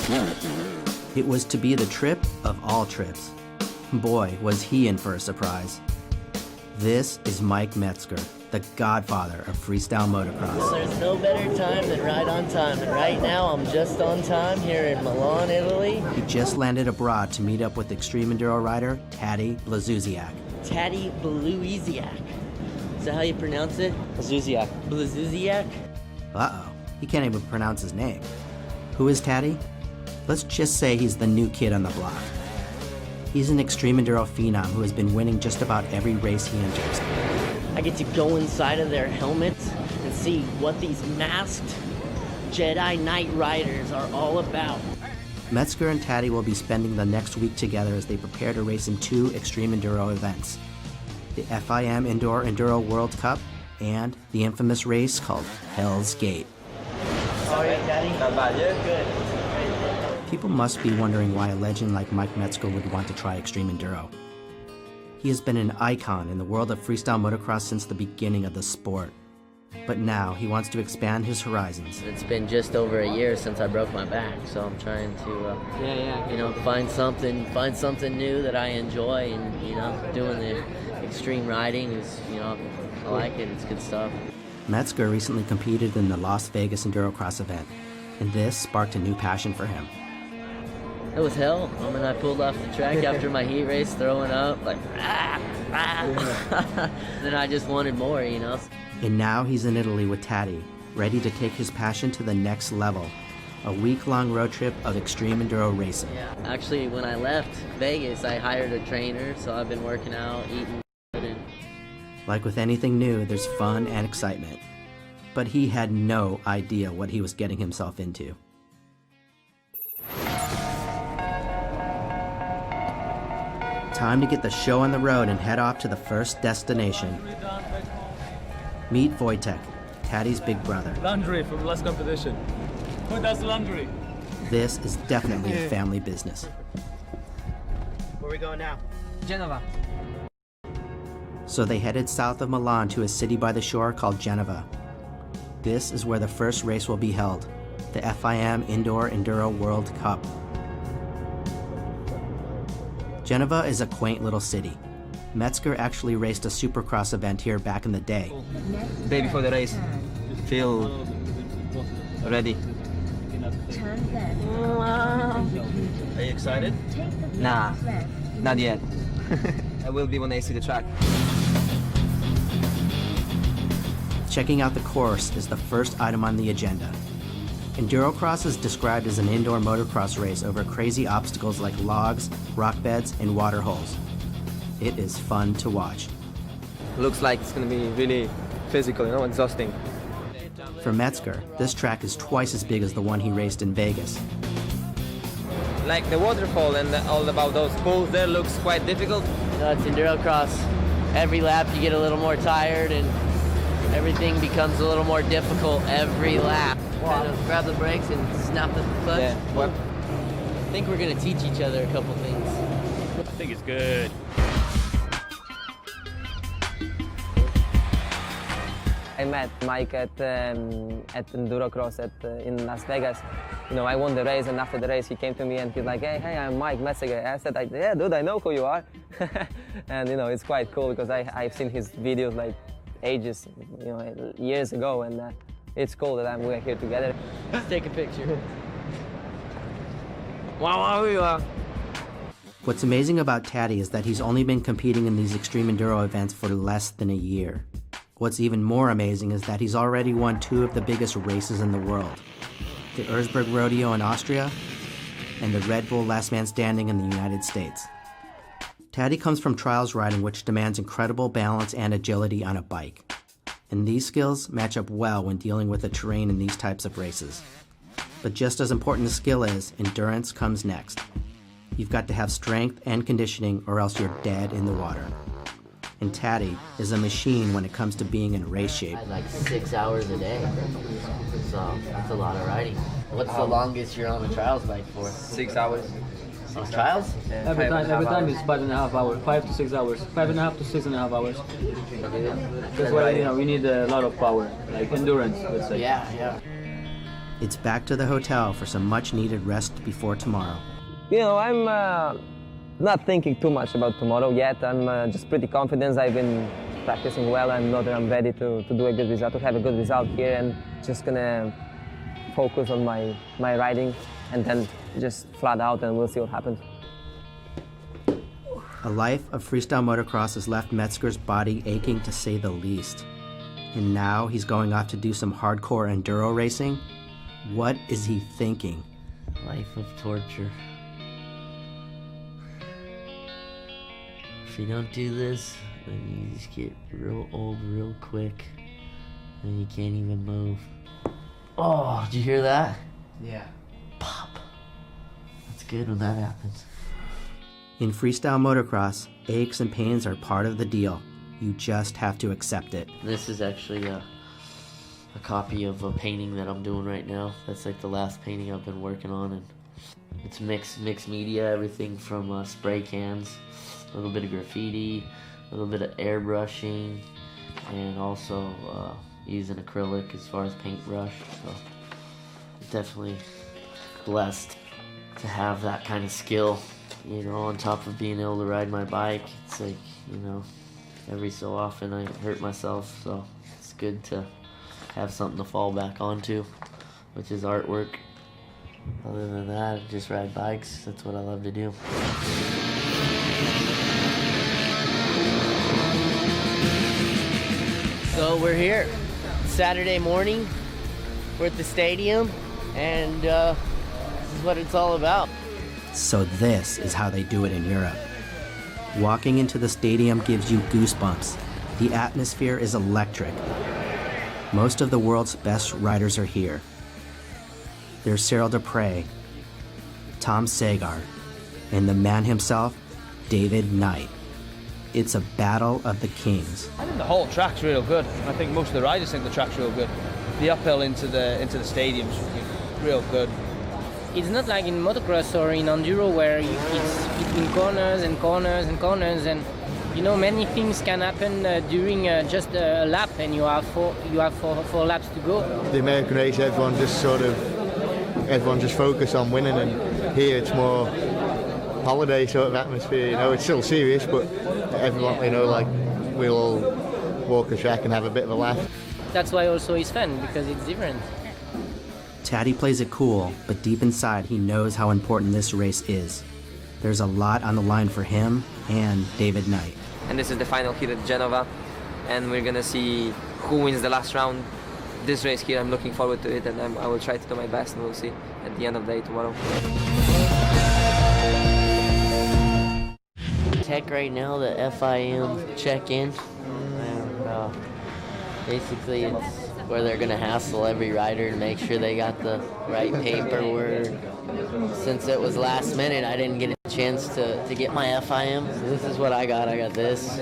It was to be the trip of all trips. Boy, was he in for a surprise. This is Mike Metzger, the godfather of freestyle motocross. There's no better time than right on time, and right now I'm just on time here in Milan, Italy. He just landed abroad to meet up with extreme enduro rider Taddy Blazusiak. Taddy Tadeusz. Is that how you pronounce it? Blazusiak. Blazusiak? Uh-oh, he can't even pronounce his name. Who is Taddy? Let's just say he's the new kid on the block. He's an extreme enduro phenom who has been winning just about every race he enters. I get to go inside of their helmets and see what these masked Jedi Knight riders are all about. Metzger and Taddy will be spending the next week together as they prepare to race in 2 extreme enduro events. The FIM Indoor Enduro World Cup and the infamous race called Hell's Gate. How are you, Taddy? Not bad, yeah? Good. People must be wondering why a legend like Mike Metzger would want to try extreme enduro. He has been an icon in the world of freestyle motocross since the beginning of the sport. But now he wants to expand his horizons. It's been just over a year since I broke my back, so I'm trying to, find something new that I enjoy, and doing the extreme riding is, I like it. It's good stuff. Metzger recently competed in the Las Vegas Endurocross event, and this sparked a new passion for him. It was hell. I mean, I pulled off the track after my heat race, throwing up, like, Then I just wanted more, And now he's in Italy with Taddy, ready to take his passion to the next level. A week-long road trip of extreme enduro racing. Yeah. Actually, when I left Vegas, I hired a trainer, so I've been working out, eating good. And Like with anything new, there's fun and excitement. But he had no idea what he was getting himself into. Time to get the show on the road and head off to the first destination. Meet Wojtek, Taddy's big brother. Laundry from the last competition. Who does laundry? This is definitely a family business. Where are we going now? Genova. So they headed south of Milan to a city by the shore called Genova. This is where the first race will be held, the FIM Indoor Enduro World Cup. Genova is a quaint little city. Metzger actually raced a supercross event here back in the day. Day before the race. Feel ready. Are you excited? Nah, not yet. I will be when I see the track. Checking out the course is the first item on the agenda. Endurocross is described as an indoor motocross race over crazy obstacles like logs, rock beds, and water holes. It is fun to watch. Looks like it's going to be really physical, exhausting. For Metzger, this track is twice as big as the one he raced in Vegas. Like the waterfall and all about those pools there looks quite difficult. it's Endurocross. Every lap you get a little more tired, and everything becomes a little more difficult every lap. Kind of grab the brakes and snap the clutch. Yeah. What? I think we're going to teach each other a couple things. I think it's good. I met Mike at Endurocross in Las Vegas. I won the race, and after the race he came to me and he's like, hey, I'm Mike Metzger. I said, yeah, dude, I know who you are. And it's quite cool because I've seen his videos like ages, years ago, and it's cool that we're here together. Let's take a picture. Wow. What's amazing about Taddy is that he's only been competing in these extreme enduro events for less than a year. What's even more amazing is that he's already won 2 of the biggest races in the world. The Erzberg Rodeo in Austria and the Red Bull Last Man Standing in the United States. Taddy comes from trials riding, which demands incredible balance and agility on a bike. And these skills match up well when dealing with the terrain in these types of races. But just as important as skill is, endurance comes next. You've got to have strength and conditioning or else you're dead in the water. And Taddy is a machine when it comes to being in race shape. Like 6 hours a day, so that's a lot of riding. What's the longest you're on a trials bike for? 6 hours. On trials? Every time is 5.5 hours, 5 to 6 hours, 5.5 to 6.5 hours. That's why we need a lot of power, like endurance, let's say. Yeah. It's back to the hotel for some much-needed rest before tomorrow. You know, I'm not thinking too much about tomorrow yet. I'm just pretty confident. I've been practicing well. I know that I'm ready to do a good result, to have a good result here, and just gonna focus on my riding and then just flat out, and we'll see what happens. A life of freestyle motocross has left Metzger's body aching to say the least. And now he's going off to do some hardcore enduro racing? What is he thinking? Life of torture. If you don't do this, then you just get real old real quick, and you can't even move. Oh, did you hear that? Yeah. Pop. That's good when that happens. In freestyle motocross, aches and pains are part of the deal. You just have to accept it. This is actually a copy of a painting that I'm doing right now. That's like the last painting I've been working on, and it's mixed media, everything from spray cans, a little bit of graffiti, a little bit of airbrushing, and also using acrylic as far as paintbrush. So definitely blessed to have that kind of skill. You know, on top of being able to ride my bike, it's like, you know, every so often I hurt myself, so it's good to have something to fall back onto, which is artwork. Other than that, I just ride bikes. That's what I love to do. So we're here, Saturday morning. We're at the stadium, and this is what it's all about. So this is how they do it in Europe. Walking into the stadium gives you goosebumps. The atmosphere is electric. Most of the world's best riders are here. There's Cyril Dupre, Tom Sagar, and the man himself, David Knight. It's a battle of the kings. I think the whole track's real good. I think most of the riders think the track's real good. The uphill into the stadium's real good. It's not like in motocross or in enduro where it's between corners and corners and corners, and you know, many things can happen during just a lap, and you have four laps to go. The American race, everyone just focus on winning, and here it's more holiday sort of atmosphere. You know, it's still serious, but everyone, you know, like we'll all walk the track and have a bit of a laugh. That's why also it's fun, because it's different. Taddy plays it cool, but deep inside he knows how important this race is. There's a lot on the line for him and David Knight. And this is the final here at Genova, and we're gonna see who wins the last round. This race here, I'm looking forward to it, and I will try to do my best, and we'll see at the end of the day tomorrow. Tech right now, the FIM check-in, and basically it's where they're gonna hassle every rider to make sure they got the right paperwork. Since it was last minute, I didn't get a chance to get my FIM. So this is what I got. I got this,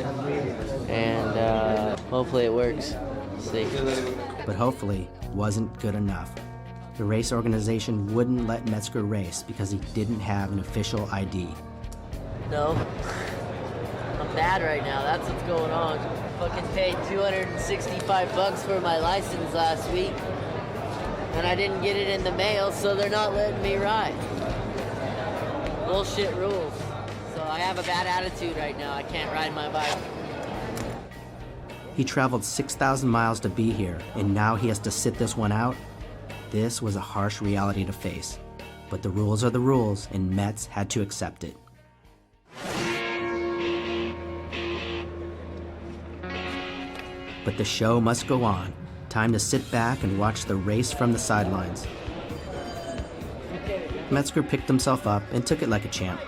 and hopefully it works. See. But hopefully wasn't good enough. The race organization wouldn't let Metzger race because he didn't have an official ID. No, I'm bad right now. That's what's going on. Fucking paid $265 for my license last week, and I didn't get it in the mail, so they're not letting me ride. Bullshit rules. So I have a bad attitude right now. I can't ride my bike. He traveled 6,000 miles to be here, and now he has to sit this one out? This was a harsh reality to face. But the rules are the rules, and Metz had to accept it. But the show must go on. Time to sit back and watch the race from the sidelines. Metzger picked himself up and took it like a champ.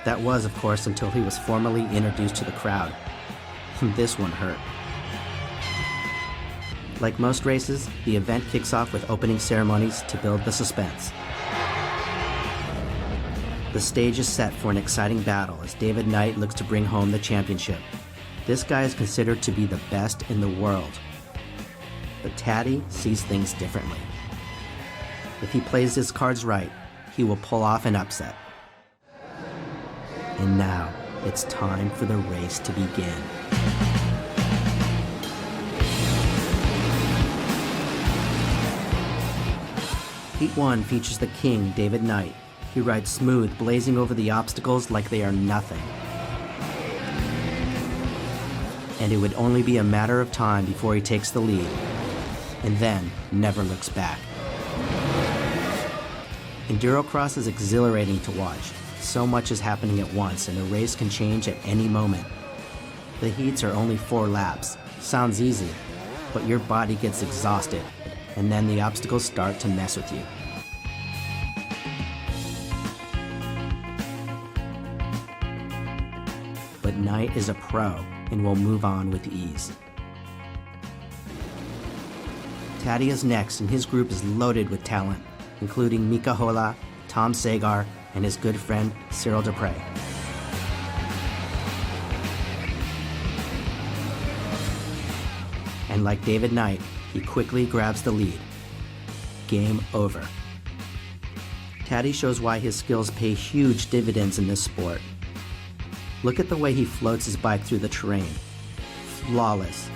That was, of course, until he was formally introduced to the crowd. This one hurt. Like most races, the event kicks off with opening ceremonies to build the suspense. The stage is set for an exciting battle as David Knight looks to bring home the championship. This guy is considered to be the best in the world. But Taddy sees things differently. If he plays his cards right, he will pull off an upset. And now, it's time for the race to begin. Heat 1 features the king, David Knight. He rides smooth, blazing over the obstacles like they are nothing. And it would only be a matter of time before he takes the lead, and then never looks back. Endurocross is exhilarating to watch. So much is happening at once, and a race can change at any moment. The heats are only 4 laps. Sounds easy, but your body gets exhausted, and then the obstacles start to mess with you. But Knight is a pro and will move on with ease. Taddy is next, and his group is loaded with talent, including Mika Hola, Tom Sagar, and his good friend Cyril Dupre. And like David Knight, he quickly grabs the lead. Game over. Taddy shows why his skills pay huge dividends in this sport. Look at the way he floats his bike through the terrain. Flawless.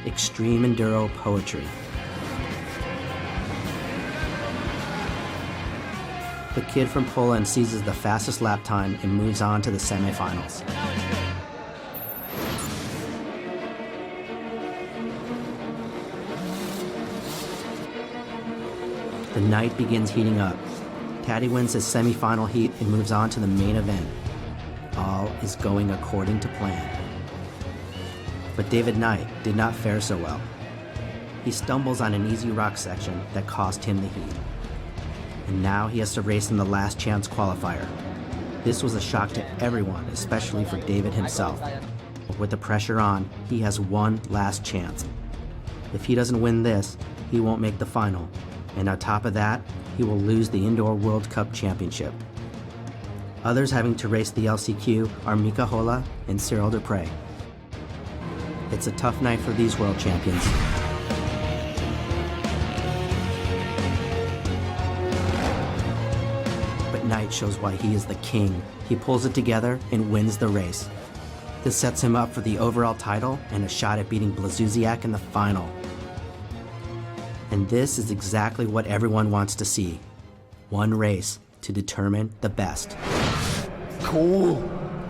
Extreme enduro poetry. The kid from Poland seizes the fastest lap time and moves on to the semifinals. The night begins heating up. Taddy wins his semifinal heat and moves on to the main event. All is going according to plan. But David Knight did not fare so well. He stumbles on an easy rock section that cost him the heat. And now he has to race in the last chance qualifier. This was a shock to everyone, especially for David himself. But with the pressure on, he has one last chance. If he doesn't win this, he won't make the final. And on top of that, he will lose the Indoor World Cup Championship. Others having to race the LCQ are Mika Hola and Cyril Dupre. It's a tough night for these world champions. But Knight shows why he is the king. He pulls it together and wins the race. This sets him up for the overall title and a shot at beating Błażusiak in the final. And this is exactly what everyone wants to see. One race to determine the best. Cool.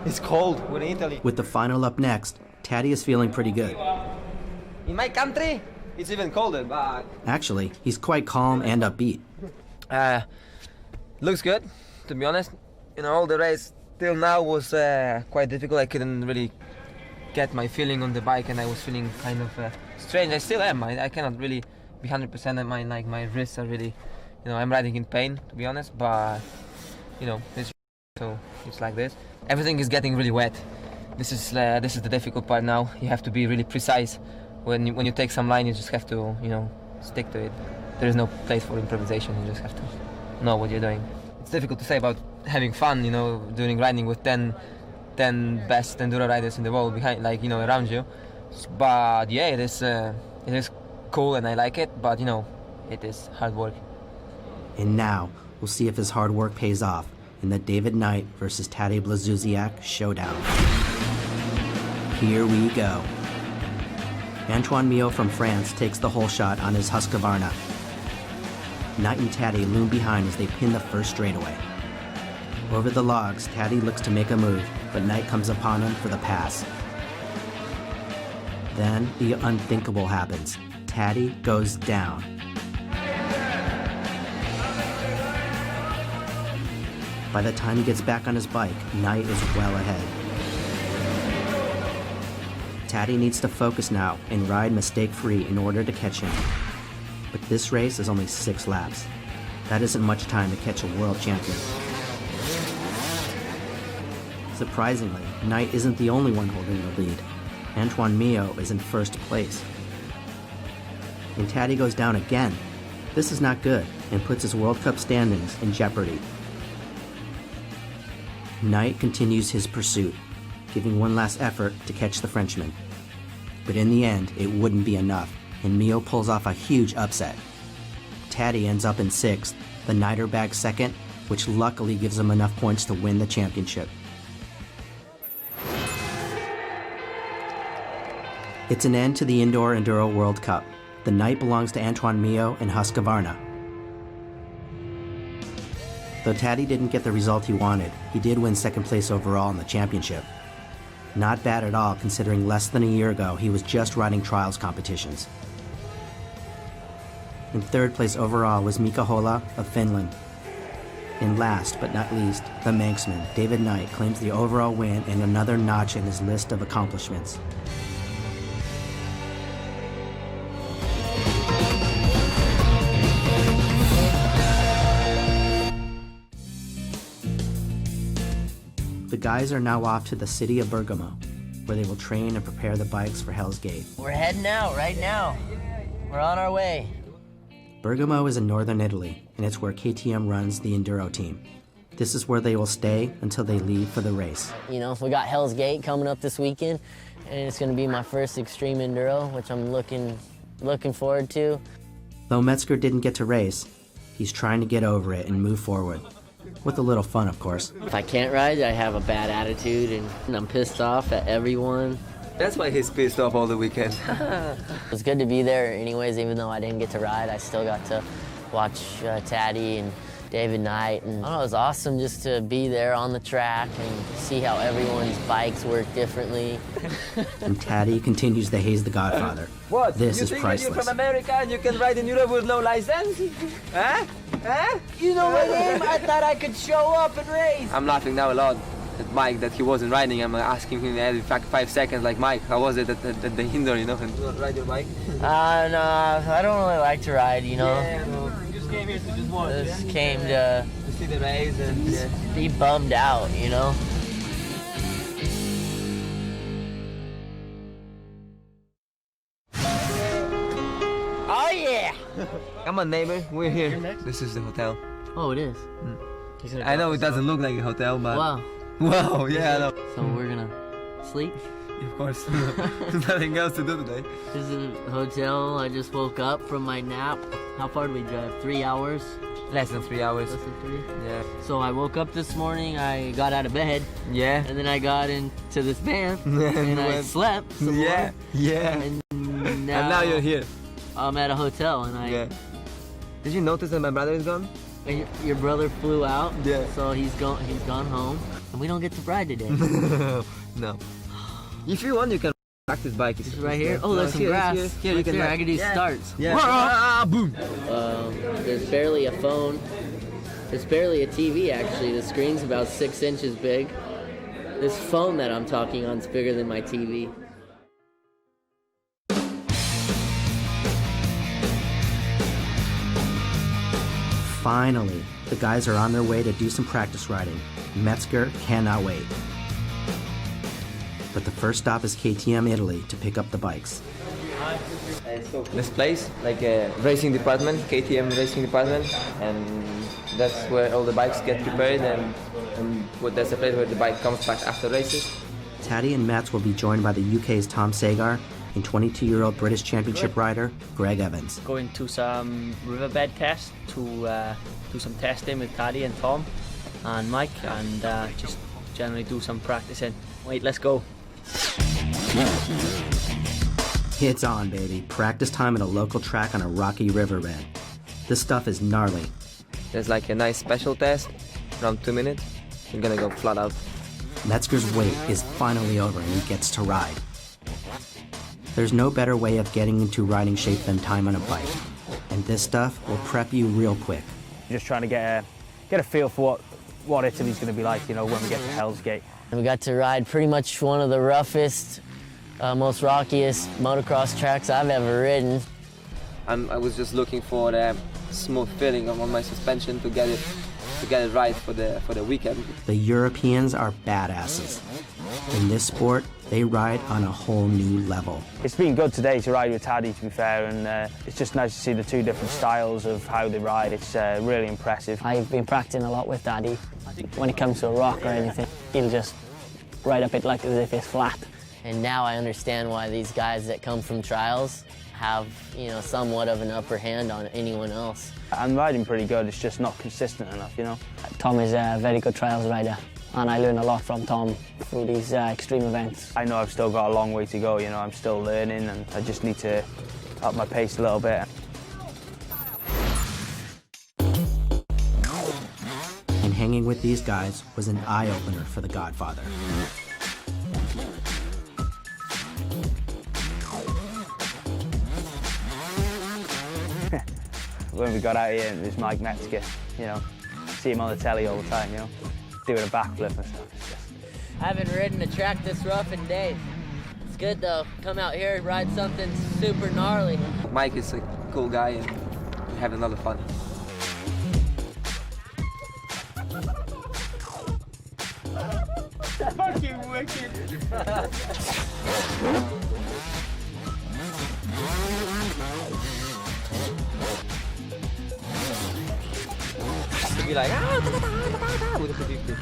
It's cold. We're in Italy. With the final up next, Taddy is feeling pretty good. In my country, it's even colder, but... Actually, he's quite calm and upbeat. Looks good, to be honest. You know, all the race till now was quite difficult. I couldn't really get my feeling on the bike, and I was feeling kind of strange. I still am. I cannot really be 100%. And my wrists are really, you know, I'm riding in pain, to be honest. But you know, so it's like this. Everything is getting really wet. This is the difficult part now. You have to be really precise. When you take some line, you just have to, you know, stick to it. There is no place for improvisation. You just have to know what you're doing. It's difficult to say about having fun, you know, doing riding with 10 best enduro riders in the world behind, like, you know, around you. But yeah, it is cool and I like it. But you know, it is hard work. And now we'll see if his hard work pays off in the David Knight versus Taddy Błażusiak showdown. Here we go. Antoine Mio from France takes the hole shot on his Husqvarna. Knight and Taddy loom behind as they pin the first straightaway. Over the logs, Taddy looks to make a move, but Knight comes upon him for the pass. Then the unthinkable happens. Taddy goes down. By the time he gets back on his bike, Knight is well ahead. Taddy needs to focus now and ride mistake-free in order to catch him. But this race is only 6 laps. That isn't much time to catch a world champion. Surprisingly, Knight isn't the only one holding the lead. Antoine Mio is in first place. And Taddy goes down again. This is not good and puts his World Cup standings in jeopardy. Knight continues his pursuit, giving one last effort to catch the Frenchman. But in the end, it wouldn't be enough, and Mio pulls off a huge upset. Taddy ends up in 6th, the Knighter bags 2nd, which luckily gives him enough points to win the championship. It's an end to the Indoor Enduro World Cup. The night belongs to Antoine Mio and Husqvarna. Though Taddy didn't get the result he wanted, he did win second place overall in the championship. Not bad at all, considering less than a year ago he was just riding trials competitions. In third place overall was Mika Hola of Finland. And last but not least, the Manxman, David Knight, claims the overall win and another notch in his list of accomplishments. The guys are now off to the city of Bergamo, where they will train and prepare the bikes for Hell's Gate. We're heading out right now. We're on our way. Bergamo is in northern Italy, and it's where KTM runs the Enduro team. This is where they will stay until they leave for the race. You know, we got Hell's Gate coming up this weekend, and it's going to be my first extreme Enduro, which I'm looking forward to. Though Metzger didn't get to race, he's trying to get over it and move forward. With a little fun, of course. If I can't ride, I have a bad attitude, and I'm pissed off at everyone. That's why he's pissed off all the weekend. It was good to be there anyways, even though I didn't get to ride. I still got to watch Taddy and David Knight, and I don't know, it was awesome just to be there on the track and see how everyone's bikes work differently. And Taddy continues to haze the Godfather. What? This you is think priceless. That you're from America and you can ride in Europe with no license? Huh? Huh? You know my name? I thought I could show up and race. I'm laughing now a lot at Mike that he wasn't riding. I'm asking him every 5 seconds, like, Mike, how was it at the indoor, you know? And you want to ride your bike? No, I don't really like to ride, you know. Yeah, no. You just came here to just watch. Just came to see the race and be bummed out, you know. Oh yeah! Come on, neighbor, we're here. This is the hotel. Oh, it is. I know it doesn't look like a hotel, but Wow. wow, yeah, I know. So we're gonna sleep. Of course, nothing else to do today. This is a hotel. I just woke up from my nap. How far do we drive? 3 hours? Less than 3 hours. Less than 3? Yeah. So I woke up this morning, I got out of bed, Yeah. and then I got into this van, And and I went- slept some Yeah. more. Yeah. And And now you're here. I'm at a hotel, and Yeah. Did you notice that my brother is gone? and your brother flew out, Yeah. so he's gone home, and we don't get to ride today. No. If you want, you can practice bike. This is right here. Oh, there's some Here, grass. Here, you Right can. there. ride. I can do Yeah. starts. Yeah. Ah, boom. There's barely a phone. There's barely a TV, actually. The screen's about 6 inches big. This phone that I'm talking on is bigger than my TV. Finally, the guys are on their way to do some practice riding. Metzger cannot wait. But the first stop is KTM Italy to pick up the bikes. This place, like a racing department, KTM racing department, and that's where all the bikes get prepared, and that's the place where the bike comes back after races. Taddy and Metz will be joined by the UK's Tom Sagar and 22-year-old British Championship rider Greg Evans. Going to some riverbed tests to do some testing with Taddy and Tom and Mike, and just generally do some practicing. Wait, let's go. It's on, baby. Practice time at a local track on a rocky riverbed. This stuff is gnarly. There's like a nice special test, around 2 minutes. You're gonna go flat out. Metzger's wait is finally over and he gets to ride. There's no better way of getting into riding shape than time on a bike. And this stuff will prep you real quick. Just trying to get a feel for what Italy's going to be like, you know, when we get to Hell's Gate. And we got to ride pretty much one of the roughest, most rockiest motocross tracks I've ever ridden. I was just looking for a smooth feeling on my suspension to get it right for the weekend. The Europeans are badasses. In this sport, they ride on a whole new level. It's been good today to ride with Taddy, to be fair, and it's just nice to see the two different styles of how they ride. It's really impressive. I've been practicing a lot with Daddy. When it comes to a rock or anything, he'll just ride up it like as if it's flat. And now I understand why these guys that come from trials have, you know, somewhat of an upper hand on anyone else. I'm riding pretty good, it's just not consistent enough, you know. Tom is a very good trials rider, and I learn a lot from Tom through these extreme events. I know I've still got a long way to go, you know, I'm still learning, and I just need to up my pace a little bit. hanging with these guys was an eye-opener for the Godfather. When we got out here, it was Mike Metzger, you know, see him on the telly all the time, you know, doing a backflip and stuff. It's just... I haven't ridden a track this rough in days. It's good though. Come out here, ride something super gnarly. Mike is a cool guy and we have a lot of fun. Fucking wicked. To be like,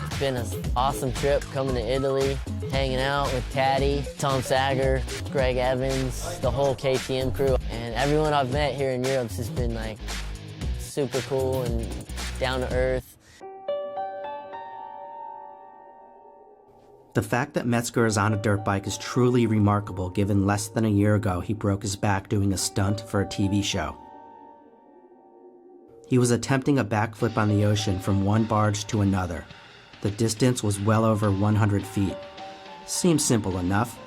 It's been an awesome trip coming to Italy, hanging out with Taddy, Tom Sager, Greg Evans, the whole KTM crew. And everyone I've met here in Europe has just been like super cool and down to earth. The fact that Metzger is on a dirt bike is truly remarkable given less than a year ago he broke his back doing a stunt for a TV show. He was attempting a backflip on the ocean from one barge to another. The distance was well over 100 feet. Seems simple enough.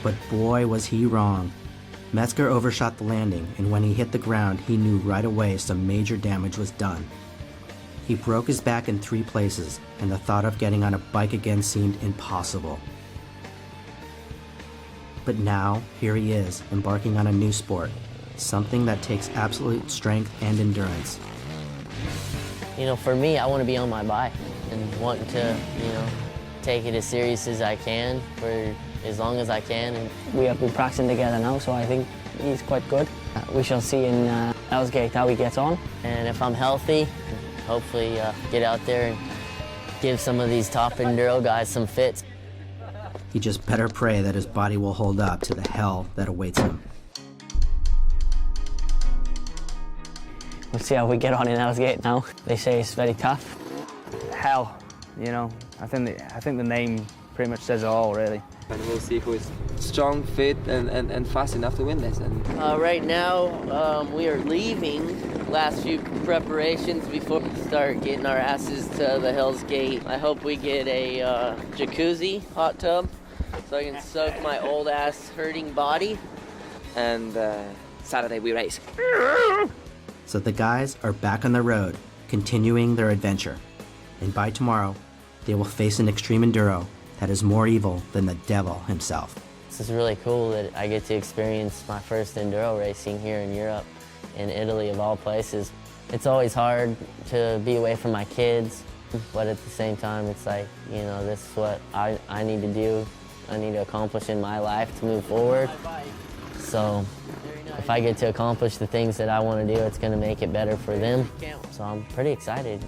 But boy was he wrong. Metzger overshot the landing, and when he hit the ground, he knew right away some major damage was done. He broke his back in 3 places, and the thought of getting on a bike again seemed impossible. But now, here he is, embarking on a new sport, something that takes absolute strength and endurance. You know, for me, I want to be on my bike and wanting to, you know, take it as serious as I can for as long as I can. And We have been practicing together now, so I think he's quite good. We shall see in Elsgate how he gets on. And if I'm healthy, hopefully get out there and give some of these top enduro guys some fits. He just better pray that his body will hold up to the hell that awaits him. We'll see how we get on in Elsgate now. They say it's very tough. Hell, you know, I think the name pretty much says it all, really. And we'll see who is strong, fit, and fast enough to win this. And Right now, we are leaving. Last few preparations before we start getting our asses to the Hell's Gate. I hope we get a jacuzzi hot tub so I can soak my old ass hurting body. and Saturday we race. So the guys are back on the road, continuing their adventure. And by tomorrow, they will face an extreme enduro that is more evil than the devil himself. This is really cool that I get to experience my first enduro racing here in Europe, in Italy of all places. It's always hard to be away from my kids, but at the same time it's like, you know, this is what I need to do. I need to accomplish in my life to move forward. So if I get to accomplish the things that I want to do, it's going to make it better for them. So I'm pretty excited.